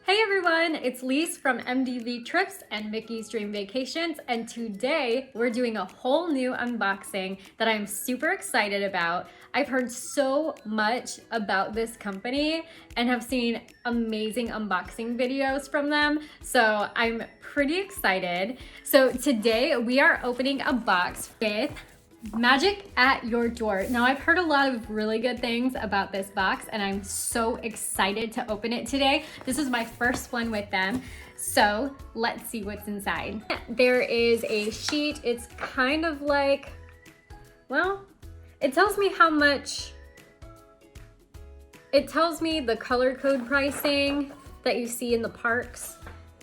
Hey everyone, it's Lise from MDV Trips and Mickey's Dream Vacations, and today we're doing a whole new unboxing that I'm super excited about. I've heard so much about this company and have seen amazing unboxing videos from them, so I'm pretty excited. So today we are opening a box with Magic at Your Door. Now, I've heard a lot of really good things about this box and I'm so excited to open it today. This is my first one with them. So let's see what's inside. There is a sheet. It's kind of like, well, it tells me how much, it tells me the color code pricing that you see in the parks,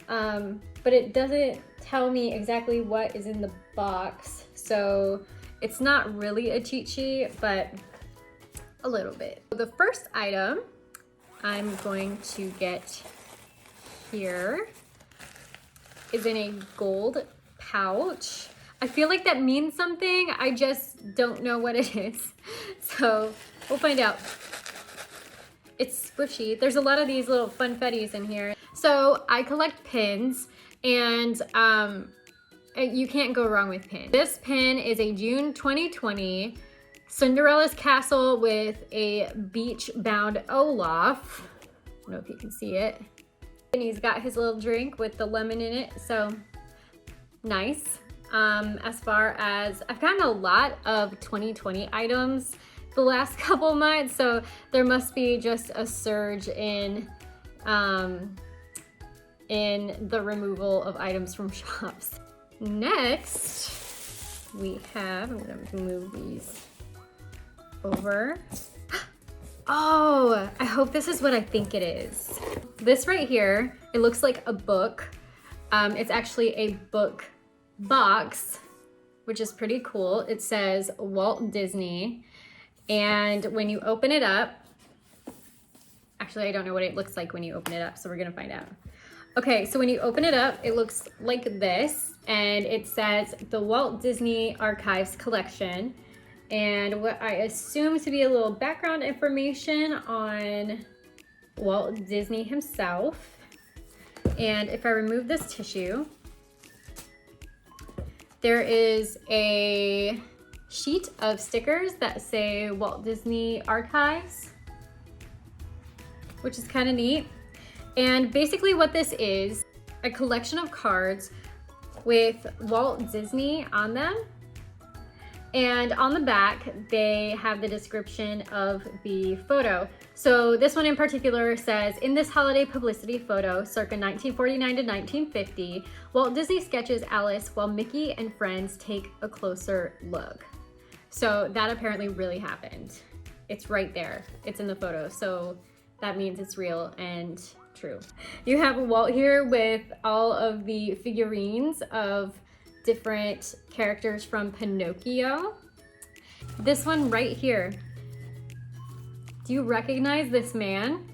but it doesn't tell me exactly what is in the box. So it's not really a cheat sheet, but a little bit. The first item I'm going to get here is in a gold pouch. I feel like that means something. I just don't know what it is. So we'll find out. It's squishy. There's a lot of these little funfettis in here. So I collect pins and you can't go wrong with pins. This pin is a June 2020 Cinderella's Castle with a beach-bound Olaf. I don't know if you can see it. And he's got his little drink with the lemon in it, so nice. As far as, I've gotten a lot of 2020 items the last couple months, so there must be just a surge in the removal of items from shops. Next, we have, I'm going to move these over. Oh, I hope this is what I think it is. This right here, it looks like a book. It's actually a book box, which is pretty cool. It says Walt Disney. And when you open it up, actually, I don't know what it looks like when you open it up, so we're gonna find out. Okay, so when you open it up, it looks like this, and it says the Walt Disney Archives Collection, and what I assume to be a little background information on Walt Disney himself. And if I remove this tissue, there is a sheet of stickers that say Walt Disney Archives, which is kind of neat. And basically what this is, a collection of cards with Walt Disney on them. And on the back, they have the description of the photo. So this one in particular says, in this holiday publicity photo, circa 1949 to 1950, Walt Disney sketches Alice while Mickey and friends take a closer look. So that apparently really happened. It's right there, it's in the photo. So that means it's real and true. You have Walt here with all of the figurines of different characters from Pinocchio. This one right here. Do you recognize this man?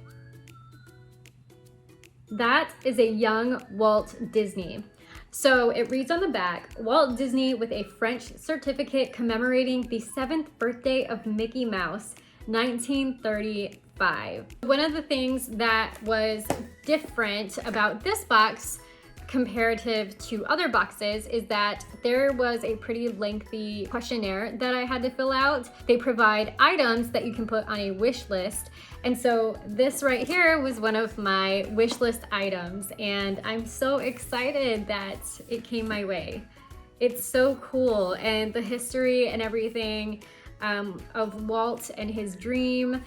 That is a young Walt Disney. So it reads on the back, Walt Disney with a French certificate commemorating the 7th birthday of Mickey Mouse, 1935. One of the things that was different about this box comparative to other boxes is that there was a pretty lengthy questionnaire that I had to fill out. They provide items that you can put on a wish list. And so this right here was one of my wish list items, and I'm so excited that it came my way. It's so cool, and the history and everything of Walt and his dream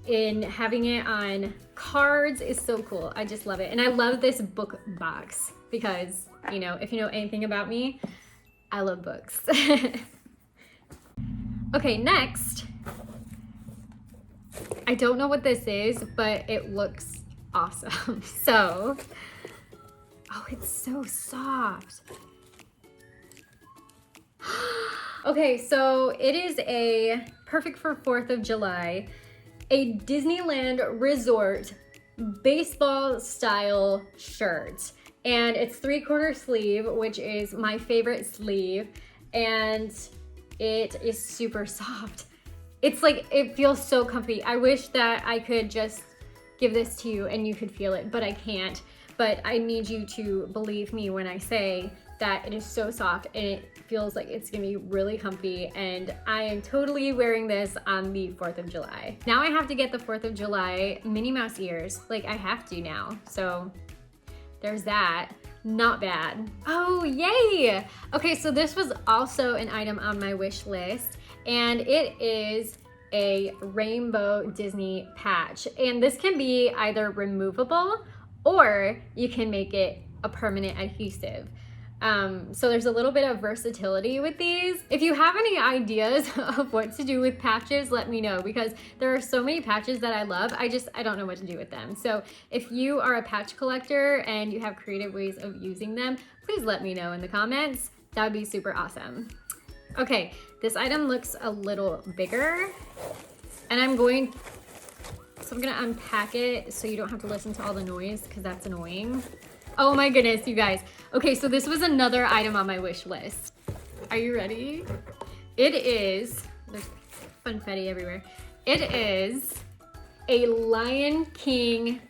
in having it on cards is so cool. I just love it. And I love this book box because, you know, if you know anything about me, I love books. Okay, next, I don't know what this is, but it looks awesome. So, oh, it's so soft. Okay, so it is a perfect for 4th of July, a Disneyland Resort baseball style shirt. And it's 3/4 sleeve, which is my favorite sleeve. And it is super soft. It's like, it feels so comfy. I wish that I could just give this to you and you could feel it, but I can't. But I need you to believe me when I say that it is so soft and it feels like it's gonna be really comfy, and I am totally wearing this on the 4th of July. Now I have to get the 4th of July Minnie Mouse ears. Like, I have to now. So there's that. Not bad. Oh, yay! Okay, so this was also an item on my wish list, and it is a rainbow Disney patch. And this can be either removable or you can make it a permanent adhesive. So there's a little bit of versatility with these. If you have any ideas of what to do with patches, let me know, because there are so many patches that I love. I don't know what to do with them. So if you are a patch collector and you have creative ways of using them, please let me know in the comments. That would be super awesome. Okay, this item looks a little bigger, and I'm gonna unpack it so you don't have to listen to all the noise, because that's annoying. Oh my goodness, you guys. Okay, so this was another item on my wish list. Are you ready? It is, there's funfetti everywhere. It is a Lion King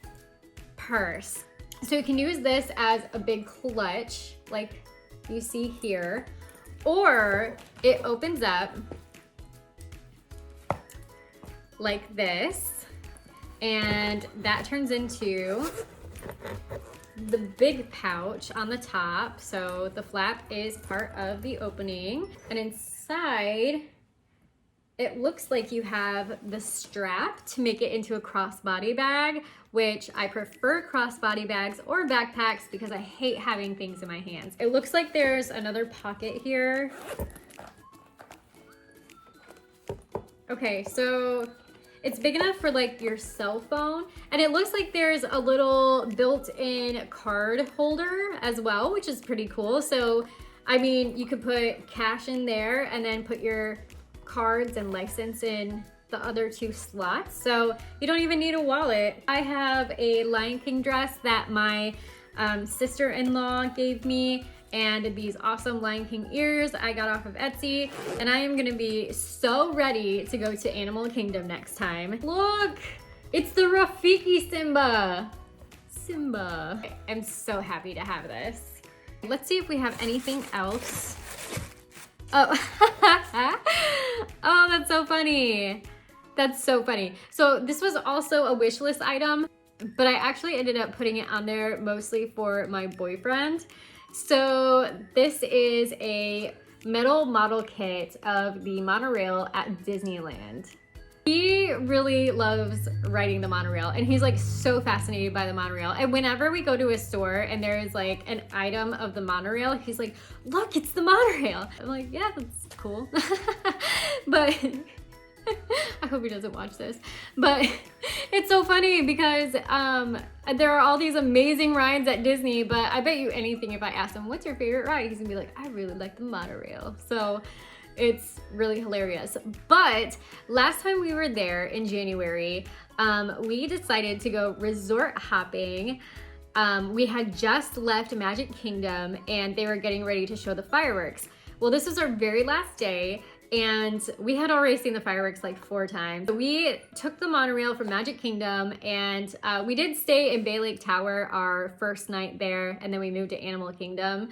purse. So you can use this as a big clutch, like you see here, or it opens up like this, and that turns into the big pouch on the top. So the flap is part of the opening, and inside it looks like you have the strap to make it into a crossbody bag, which I prefer crossbody bags or backpacks because I hate having things in my hands. It looks like there's another pocket here. Okay, so it's big enough for like your cell phone, and it looks like there's a little built-in card holder as well, which is pretty cool. So, I mean, you could put cash in there and then put your cards and license in the other 2 slots. So you don't even need a wallet. I have a Lion King dress that my sister-in-law gave me, and these awesome Lion King ears I got off of Etsy, and I am gonna be so ready to go to Animal Kingdom next time. Look, it's the Rafiki Simba. I'm so happy to have this. Let's see if we have anything else. Oh, oh, that's so funny. That's so funny. So this was also a wish list item, but I actually ended up putting it on there mostly for my boyfriend. So this is a metal model kit of the monorail at Disneyland. He really loves riding the monorail, and he's like so fascinated by the monorail. And whenever we go to a store and there is like an item of the monorail, he's like, look, it's the monorail. I'm like, yeah, that's cool. But I hope he doesn't watch this. But it's so funny because there are all these amazing rides at Disney, but I bet you anything if I ask him, what's your favorite ride? He's gonna be like, I really like the monorail. So it's really hilarious. But last time we were there in January, we decided to go resort hopping. We had just left Magic Kingdom and they were getting ready to show the fireworks. Well, this was our very last day, and we had already seen the fireworks like 4 times. We took the monorail from Magic Kingdom, and we did stay in Bay Lake Tower our first night there, and then we moved to Animal Kingdom.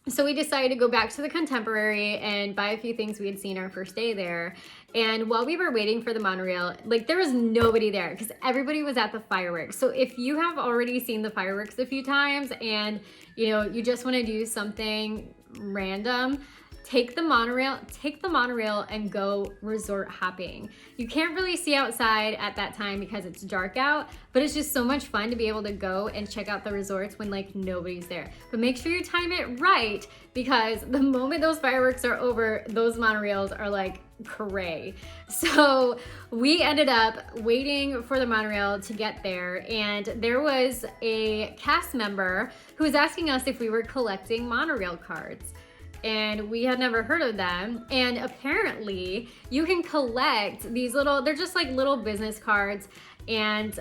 So we decided to go back to the Contemporary and buy a few things we had seen our first day there. And while we were waiting for the monorail, like there was nobody there because everybody was at the fireworks. So if you have already seen the fireworks a few times and you just want to do something random, take the monorail and go resort hopping. You can't really see outside at that time because it's dark out, but it's just so much fun to be able to go and check out the resorts when like nobody's there. But make sure you time it right, because the moment those fireworks are over, those monorails are like cray. So we ended up waiting for the monorail to get there, and there was a cast member who was asking us if we were collecting monorail cards. And we had never heard of them. And apparently you can collect these they're just like little business cards, and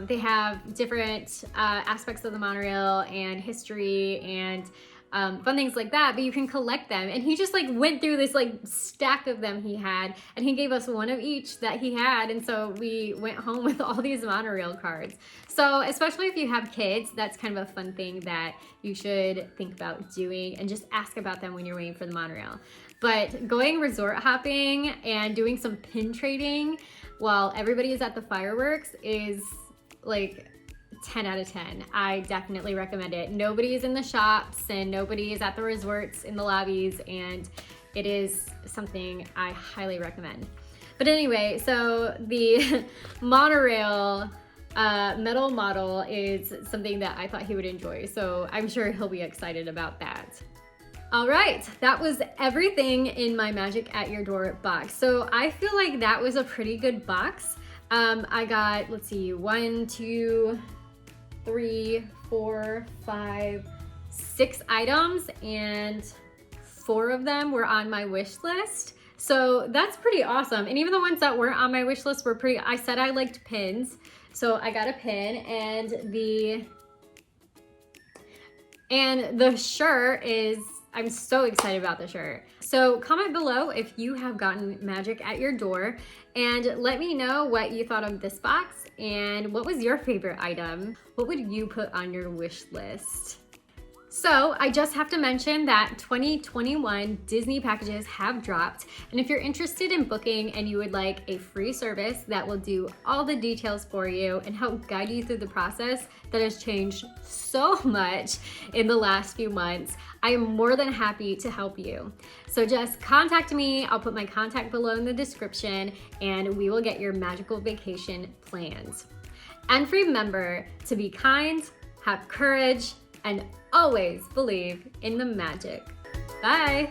they have different aspects of the monorail and history, and fun things like that, but you can collect them. And he just like went through this like stack of them he had, and he gave us one of each that he had. And so we went home with all these Monorail cards. So especially if you have kids, that's kind of a fun thing that you should think about doing, and just ask about them when you're waiting for the monorail. But going resort hopping and doing some pin trading while everybody is at the fireworks is like 10 out of 10. I definitely recommend it. Nobody is in the shops and nobody is at the resorts in the lobbies, and it is something I highly recommend. But anyway, so the Monorail metal model is something that I thought he would enjoy, so I'm sure he'll be excited about that. All right, that was everything in my Magic at Your Door box. So I feel like that was a pretty good box. I got, let's see, 1, 2, 3, 4, 5, 6 items, and 4 of them were on my wish list. So that's pretty awesome. And even the ones that weren't on my wish list were pretty, I said I liked pins, so I got a pin, and the shirt is, I'm so excited about the shirt. So comment below if you have gotten Magic at Your Door, and let me know what you thought of this box and what was your favorite item. What would you put on your wish list? So I just have to mention that 2021 Disney packages have dropped, and if you're interested in booking and you would like a free service that will do all the details for you and help guide you through the process that has changed so much in the last few months, I am more than happy to help you. So just contact me. I'll put my contact below in the description, and we will get your magical vacation planned. And remember to be kind, have courage, and always believe in the magic. Bye.